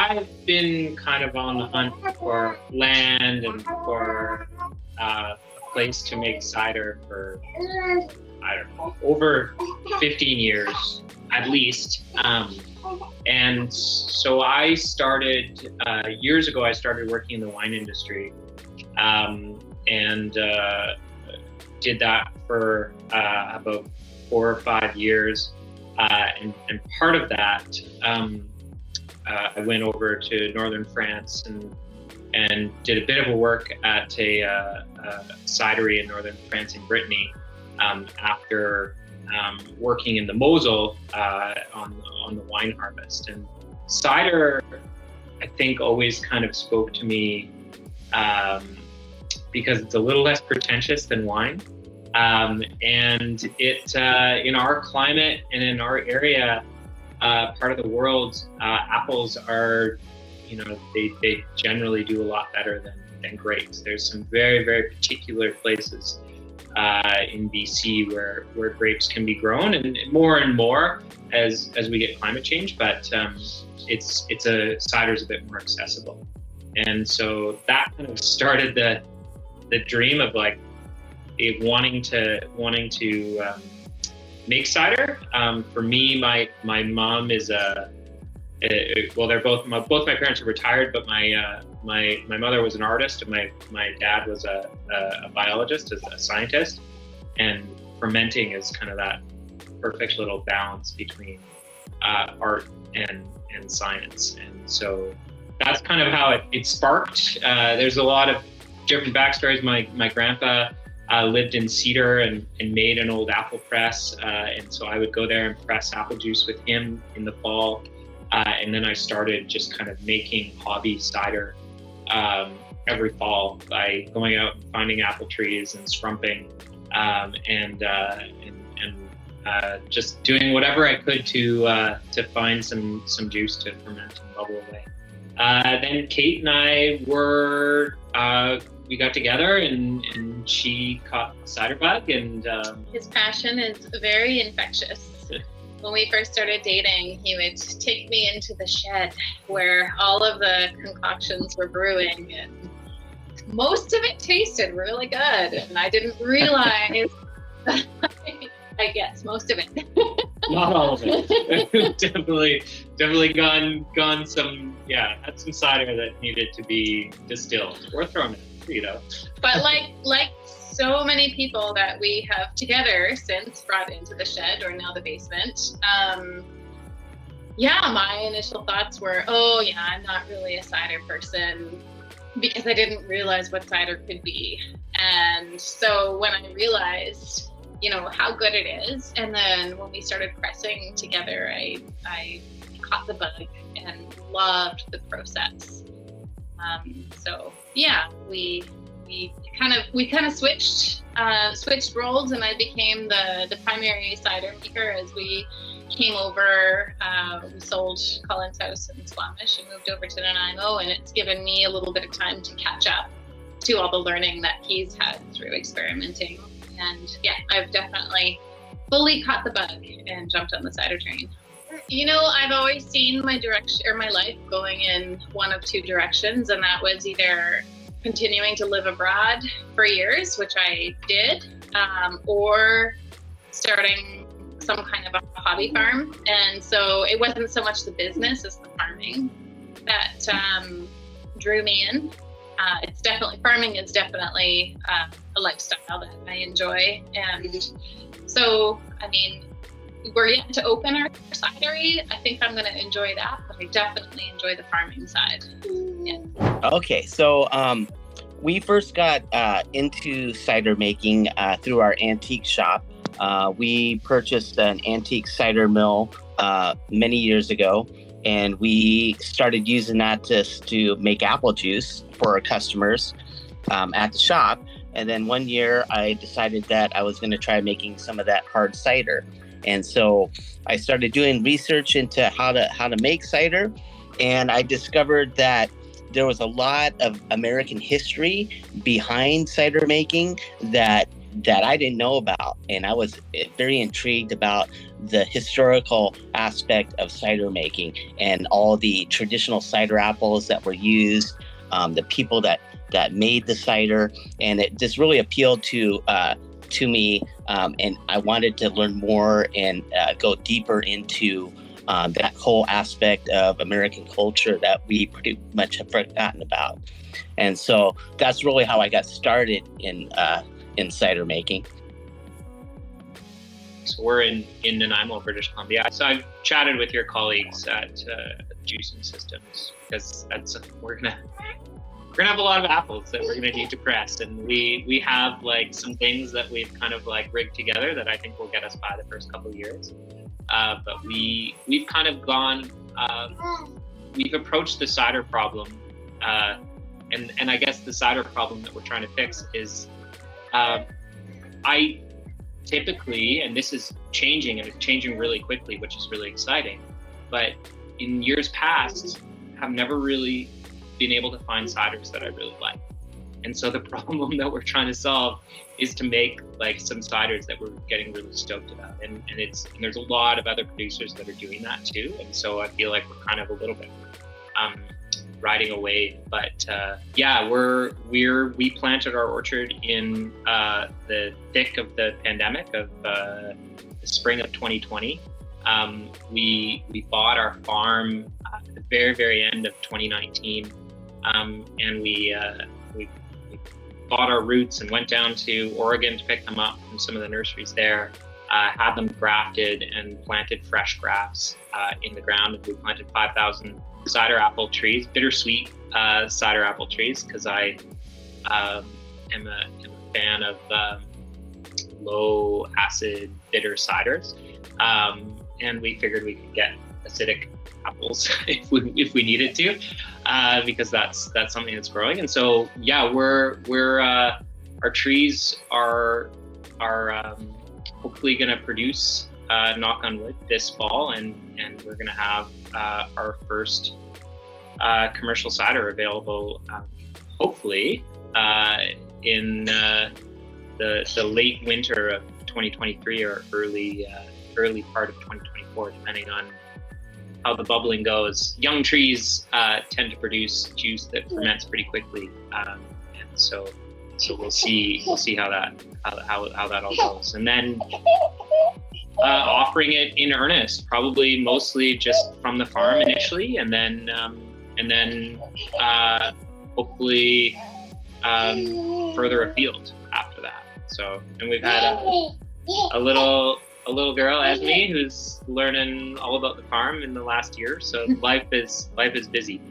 I've been kind of on the hunt for land and for a place to make cider for, I don't know, over 15 years at least. And so I started, years ago, I started working in the wine industry, and did that for about 4 or 5 years. And part of that, I went over to northern France and did a bit of a work at a cidery in northern France in Brittany, after working in the Mosel on the wine harvest. And cider, I think, always kind of spoke to me because it's a little less pretentious than wine. And it, in our climate and in our area, part of the world, apples are, they generally do a lot better than grapes. There's some very, very particular places in BC where grapes can be grown, and more as we get climate change, but cider's a bit more accessible. And so that kind of started the dream of like wanting to make cider. For me, my mom is well, they're both my parents are retired, but my mother was an artist and my dad was a biologist, a scientist, and fermenting is kind of that perfect little balance between art and science. And so that's kind of how it sparked. There's a lot of different backstories. My grandpa lived in Cedar and made an old apple press, and so I would go there and press apple juice with him in the fall. And then I started just kind of making hobby cider every fall by going out and finding apple trees and scrumping, and just doing whatever I could to find some juice to ferment and bubble away. Then Kate and I we got together and she caught the cider bug, and his passion is very infectious. When we first started dating, he would take me into the shed where all of the concoctions were brewing, and most of it tasted really good, and I didn't realize I guess most of it. Not all of it. definitely gone some, had some cider that needed to be distilled or thrown in, But like so many people that we have together since brought into the shed, or now the basement, my initial thoughts were, I'm not really a cider person, because I didn't realize what cider could be. And so when I realized, how good it is, and then when we started pressing together, I caught the bug and loved the process. We kind of switched roles, and I became the primary cider maker as we came over. We sold Colin's house in Squamish and moved over to Nanaimo, and it's given me a little bit of time to catch up to all the learning that he's had through experimenting. And I've definitely fully caught the bug and jumped on the cider train. I've always seen my life going in one of two directions, and that was either continuing to live abroad for years, which I did, or starting some kind of a hobby farm. And so it wasn't so much the business as the farming that drew me in. Farming is definitely a lifestyle that I enjoy. And so, we're yet to open our cidery. I think I'm going to enjoy that, but I definitely enjoy the farming side. Yeah. Okay, so we first got into cider making through our antique shop. We purchased an antique cider mill many years ago, and we started using that to make apple juice for our customers at the shop. And then one year I decided that I was going to try making some of that hard cider. And so I started doing research into how to make cider, and I discovered that there was a lot of American history behind cider making that that I didn't know about. And I was very intrigued about the historical aspect of cider making and all the traditional cider apples that were used, the people that made the cider. And it just really appealed to me. And I wanted to learn more and go deeper into that whole aspect of American culture that we pretty much have forgotten about. And so that's really how I got started in cider making. So we're in Nanaimo, British Columbia. So I've chatted with your colleagues at Juicing.Systems, because we're gonna have a lot of apples that we're gonna need to press, and we have like some things that we've kind of like rigged together that I think will get us by the first couple of years. But we've kind of gone, we've approached the cider problem, and I guess the cider problem that we're trying to fix is, I typically, and this is changing, and it's changing really quickly, which is really exciting, but in years past, have never really been able to find ciders that I really like. And so the problem that we're trying to solve is to make like some ciders that we're getting really stoked about. And there's a lot of other producers that are doing that too. And so I feel like we're kind of a little bit riding a wave. But yeah, we planted our orchard in the thick of the pandemic of the spring of 2020. We bought our farm at the very, very end of 2019. And we bought our roots and went down to Oregon to pick them up from some of the nurseries there, had them grafted and planted fresh grafts in the ground. And we planted 5,000 cider apple trees, bittersweet cider apple trees, because I am a fan of low acid bitter ciders. And we figured we could get acidic apples if we needed to, because that's something that's growing. And so yeah, our trees are hopefully going to produce, knock on wood, this fall, and we're going to have our first commercial cider available, hopefully in the late winter of 2023 or early part of 2024, depending on how the bubbling goes. Young trees tend to produce juice that ferments pretty quickly, and so we'll see how that all goes, and then offering it in earnest, probably mostly just from the farm initially, and then hopefully further afield after that. So, and we've had a little girl, Esme, who's learning all about the farm in the last year. So life is busy,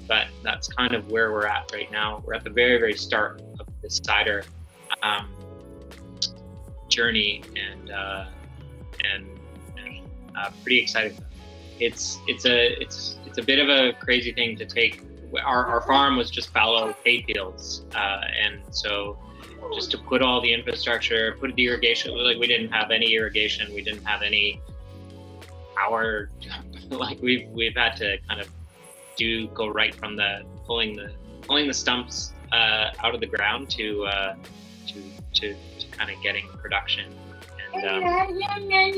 but that's kind of where we're at right now. We're at the very, very start of the cider journey, and pretty excited. It's a bit of a crazy thing to take. Our farm was just fallow hay fields, and so just to put all the infrastructure, put the irrigation, like we didn't have any irrigation, we didn't have any power, like we've had to kind of go right from the pulling the stumps out of the ground to kind of getting production. And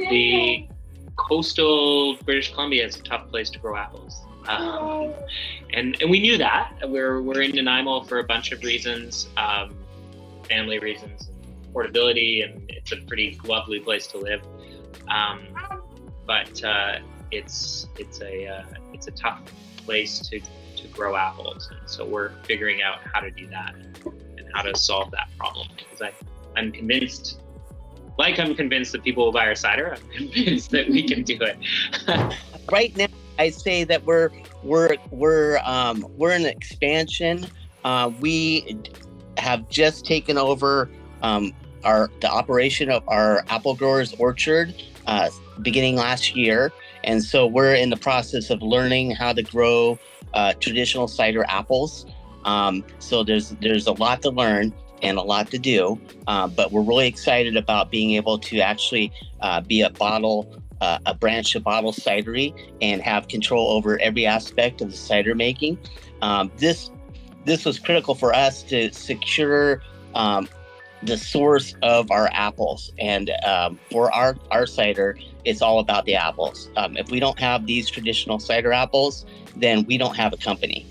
the coastal British Columbia is a tough place to grow apples. And we knew that. We're in Nanaimo for a bunch of reasons, family reasons and portability, and it's a pretty lovely place to live. But it's a tough place to grow apples, and so we're figuring out how to do that and how to solve that problem, because I'm convinced that people will buy our cider. I'm convinced that we can do it. Right now, I say that we're in expansion. We have just taken over the operation of our apple growers orchard beginning last year, and so we're in the process of learning how to grow traditional cider apples. So there's a lot to learn and a lot to do, but we're really excited about being able to actually be a branch of bottle cidery and have control over every aspect of the cider making. This was critical for us to secure the source of our apples. And for our cider, it's all about the apples. If we don't have these traditional cider apples, then we don't have a company.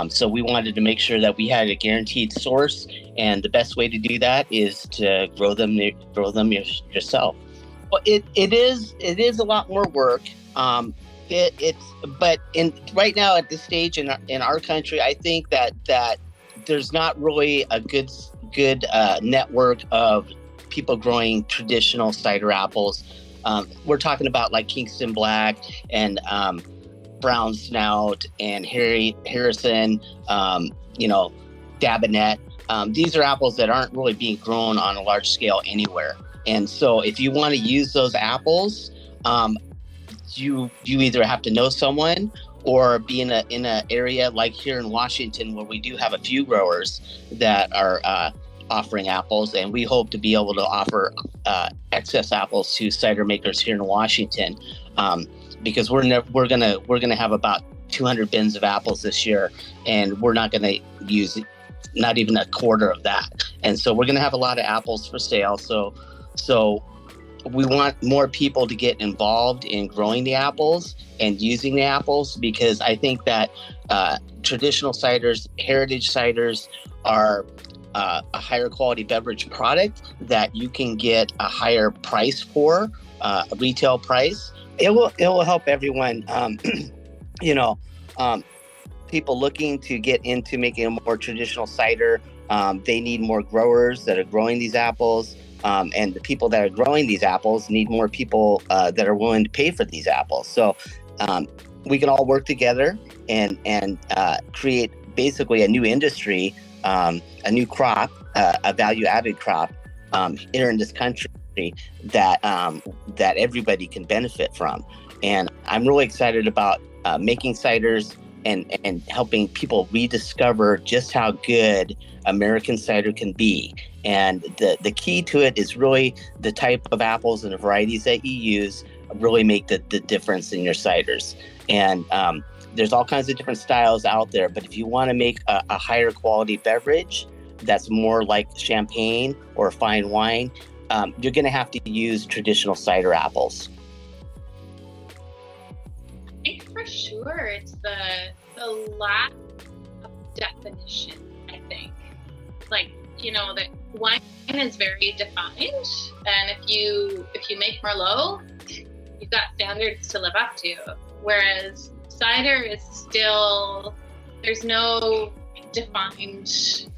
So we wanted to make sure that we had a guaranteed source, and the best way to do that is to grow them yourself. Well, it is a lot more work. But right now at this stage in our country, I think that there's not really a good network of people growing traditional cider apples. We're talking about like Kingston Black and Brown Snout and Harrison, Dabinet. These are apples that aren't really being grown on a large scale anywhere. And so if you want to use those apples, you either have to know someone or be in a area like here in Washington, where we do have a few growers that are offering apples, and we hope to be able to offer excess apples to cider makers here in Washington, because we're gonna have about 200 bins of apples this year, and we're not gonna use not even a quarter of that, and so we're gonna have a lot of apples for sale. So we want more people to get involved in growing the apples and using the apples, because I think that traditional ciders, heritage ciders, are a higher quality beverage product that you can get a higher price for, a retail price. It will help everyone. People looking to get into making a more traditional cider, they need more growers that are growing these apples. And the people that are growing these apples need more people that are willing to pay for these apples. So we can all work together and create basically a new industry, a new crop, a value-added crop here in this country that everybody can benefit from. And I'm really excited about making ciders and helping people rediscover just how good American cider can be. And the key to it is really the type of apples and the varieties that you use really make the difference in your ciders. And there's all kinds of different styles out there, but if you want to make a higher quality beverage that's more like champagne or fine wine, you're going to have to use traditional cider apples. I think for sure it's the lack of definition. I think, that wine is very defined, and if you make Merlot, you've got standards to live up to. Whereas cider is still, there's no defined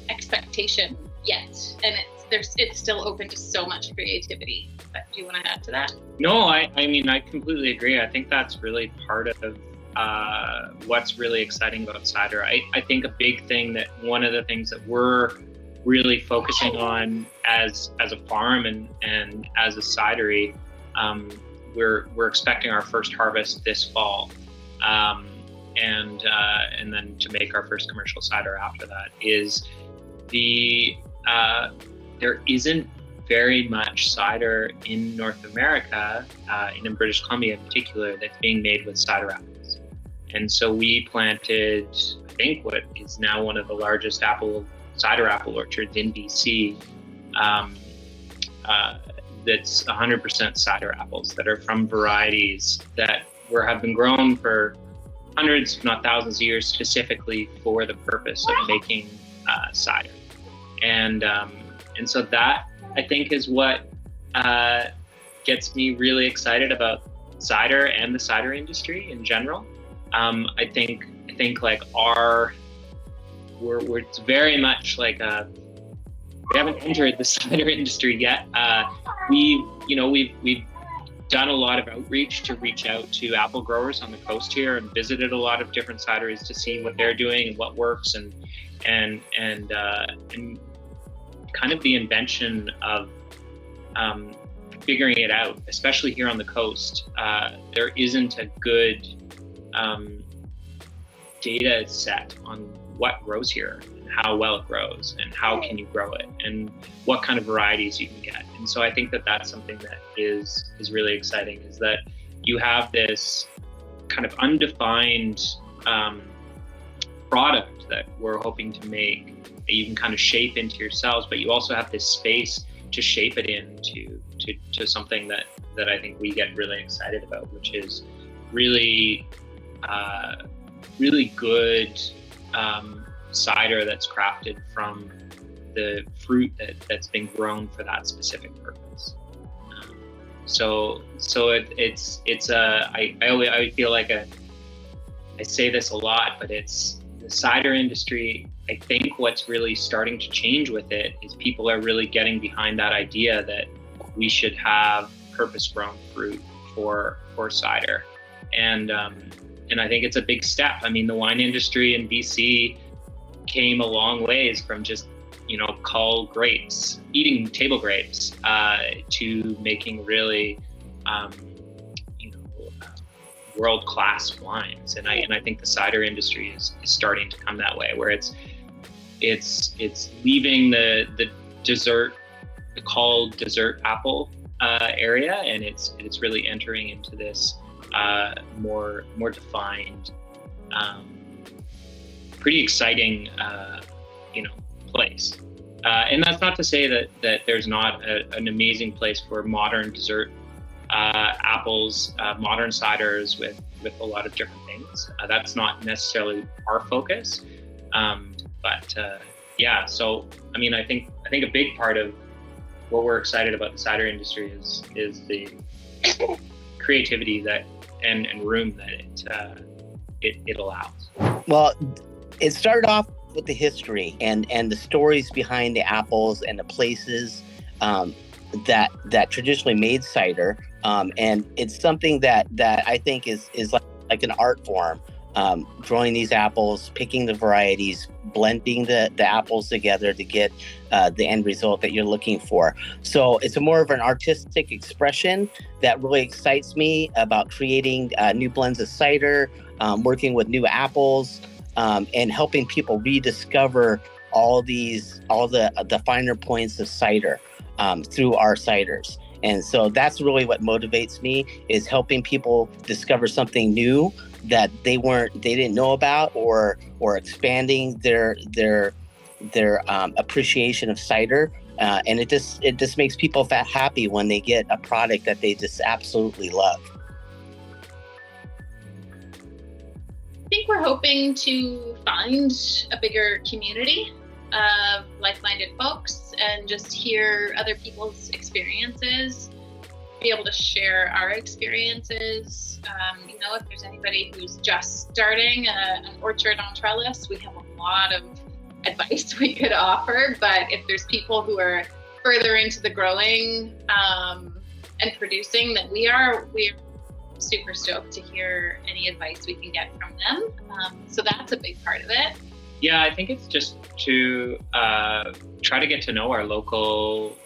expectation yet, and it's still open to so much creativity. But do you want to add to that? No, I mean, I completely agree. I think that's really part of what's really exciting about cider. I think a big thing that one of the things that we're really focusing on as a farm and as a cidery, we're expecting our first harvest this fall, and then to make our first commercial cider after that. Is there isn't very much cider in North America, in British Columbia in particular, that's being made with cider apples. And so we planted, I think, what is now one of the largest cider apple orchards in BC. That's 100% cider apples that are from varieties that have been grown for hundreds, if not thousands of years, specifically for the purpose of making cider. And so that, I think, is what gets me really excited about cider and the cider industry in general. I think like we're it's very much like we haven't entered the cider industry yet. We've done a lot of outreach to reach out to apple growers on the coast here, and visited a lot of different cideries to see what they're doing and what works, and kind of the invention of figuring it out, especially here on the coast. There isn't a good data set on what grows here, and how well it grows, and how can you grow it, and what kind of varieties you can get. And so I think that that's something that is really exciting, is that you have this kind of undefined product that we're hoping to make you can kind of shape into yourselves, but you also have this space to shape it into to something that I think we get really excited about, which is really really good cider that's crafted from the fruit that's been grown for that specific purpose. So I feel like I say this a lot, but it's the cider industry. I think what's really starting to change with it is people are really getting behind that idea that we should have purpose-grown fruit for cider, and I think it's a big step. I mean, the wine industry in BC came a long ways from just cull grapes, eating table grapes, to making really world-class wines, and I think the cider industry is starting to come that way, where it's leaving the dessert, the called dessert apple area, and it's really entering into this more defined, pretty exciting place. And that's not to say that there's not an amazing place for modern dessert apples, modern ciders with a lot of different things. That's not necessarily our focus, but yeah. So I mean, I think a big part of what we're excited about the cider industry is the creativity that and room that it allows. Well, it started off with the history and the stories behind the apples and the places that traditionally made cider, and it's something that I think is like an art form. Growing these apples, picking the varieties, blending the apples together to get the end result that you're looking for. So it's more of an artistic expression that really excites me about creating new blends of cider, working with new apples, and helping people rediscover all the finer points of cider through our ciders. And so that's really what motivates me, is helping people discover something new that they didn't know about, or expanding their appreciation of cider. And it just makes people happy when they get a product that they just absolutely love. I think we're hoping to find a bigger community of like-minded folks and just hear other people's experiences, be able to share our experiences. If there's anybody who's just starting an orchard on trellis, we have a lot of advice we could offer. But if there's people who are further into the growing and producing than we're super stoked to hear any advice we can get from them. So that's a big part of it. Yeah, I think it's just to try to get to know our local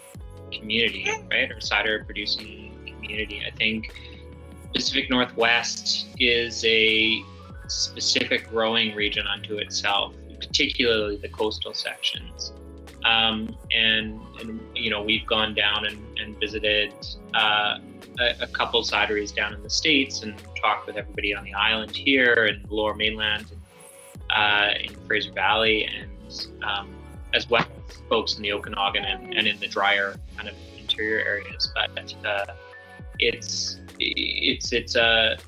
community, right? Our cider producing community. I think Pacific Northwest is a specific growing region unto itself, particularly the coastal sections. And we've gone down and visited a couple cideries down in the States and talked with everybody on the island here and the Lower Mainland and in Fraser Valley, and as well as folks in the Okanagan and in the drier kind of interior areas. But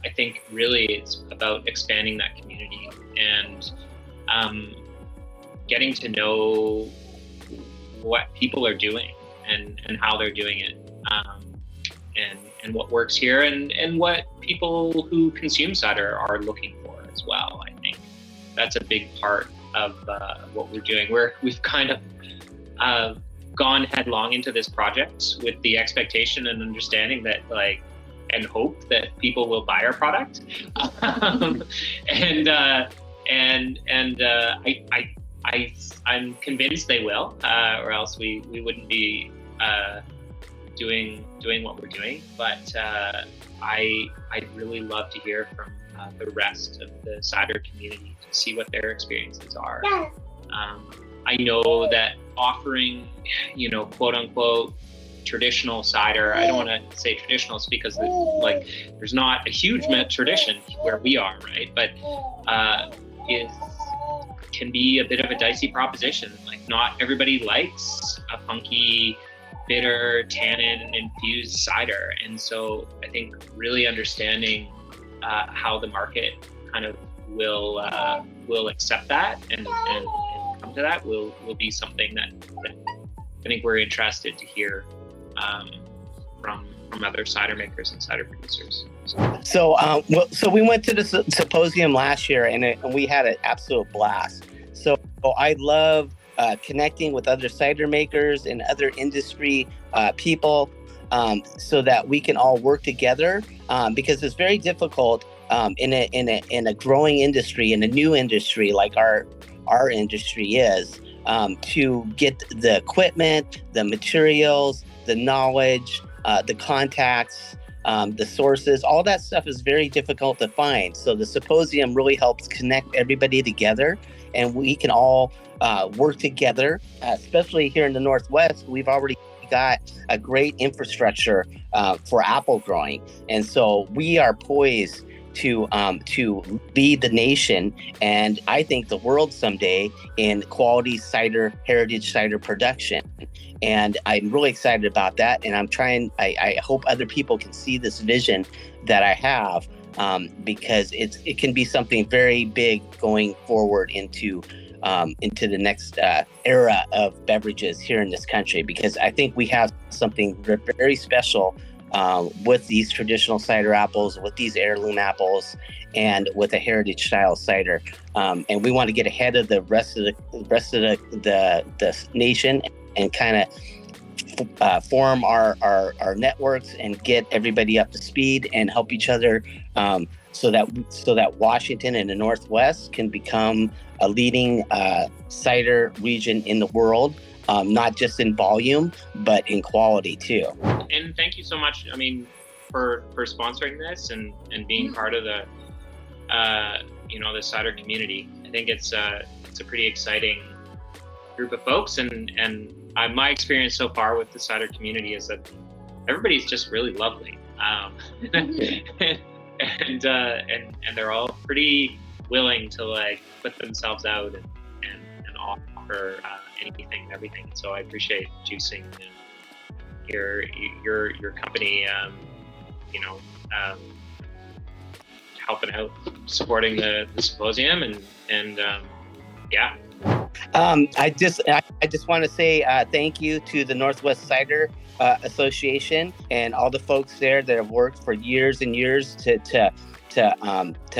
I think really it's about expanding that community and getting to know what people are doing and how they're doing it, and what works here and what people who consume cider are looking for as well. I think that's a big part of what we're doing. We've kind of gone headlong into this project with the expectation and understanding that and hope that people will buy our product, I'm convinced they will, or else we wouldn't be doing what we're doing. But I'd really love to hear from the rest of the cider community to see what their experiences are. I know that offering, quote unquote, traditional cider, I don't want to say traditional because there's not a huge tradition where we are, right? But can be a bit of a dicey proposition. Like, not everybody likes a funky, bitter, tannin infused cider. And so I think really understanding how the market kind of will accept that and come to that will be something that I think we're interested to hear from other cider makers and cider producers. So we went to the symposium last year, and we had an absolute blast. So I love connecting with other cider makers and other industry people, so that we can all work together, because it's very difficult in a growing industry, in a new industry like our industry is, to get the equipment, the materials, the knowledge, the contacts, the sources. All that stuff is very difficult to find. So the symposium really helps connect everybody together, and we can all work together, especially here in the Northwest. We've already got a great infrastructure for apple growing. And so we are poised to lead the nation, and I think the world someday, in quality cider, heritage cider production. And I'm really excited about that. And I hope other people can see this vision that I have, because it can be something very big going forward into the next era of beverages here in this country, because I think we have something very special with these traditional cider apples, with these heirloom apples, and with a heritage style cider. And we want to get ahead of the rest of the nation, and kind of form our networks and get everybody up to speed and help each other, so that Washington and the Northwest can become a leading cider region in the world, not just in volume, but in quality too. And thank you so much, I mean, for sponsoring this and being part of the the cider community. I think it's a pretty exciting group of folks, and my experience so far with the cider community is that everybody's just really lovely, and they're all pretty willing to like put themselves out and offer anything and everything. So I appreciate Juicing and your company, helping out, supporting the symposium, and yeah. I just want to say thank you to the Northwest Cider Association and all the folks there that have worked for years and years to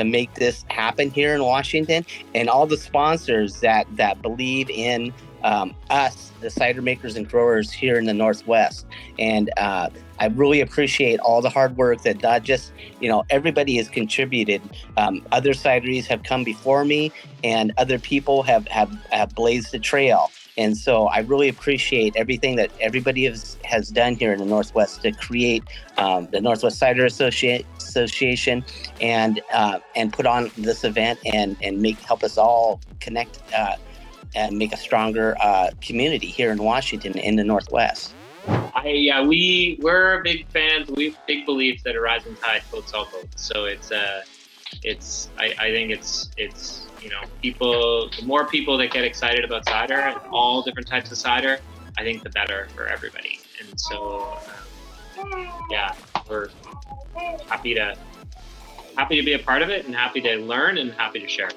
make this happen here in Washington, and all the sponsors that believe in us, the cider makers and growers here in the Northwest. And I really appreciate all the hard work that not just, everybody has contributed. Other cideries have come before me, and other people have blazed the trail. And so I really appreciate everything that everybody has done here in the Northwest to create the Northwest Cider Association and put on this event and help us all connect and make a stronger community here in Washington in the Northwest. We're big fans. We have big beliefs that a rising tide floats all boats. So I think it's people, the more people that get excited about cider and all different types of cider, I think the better for everybody. And so we're happy to be a part of it, and happy to learn, and happy to share.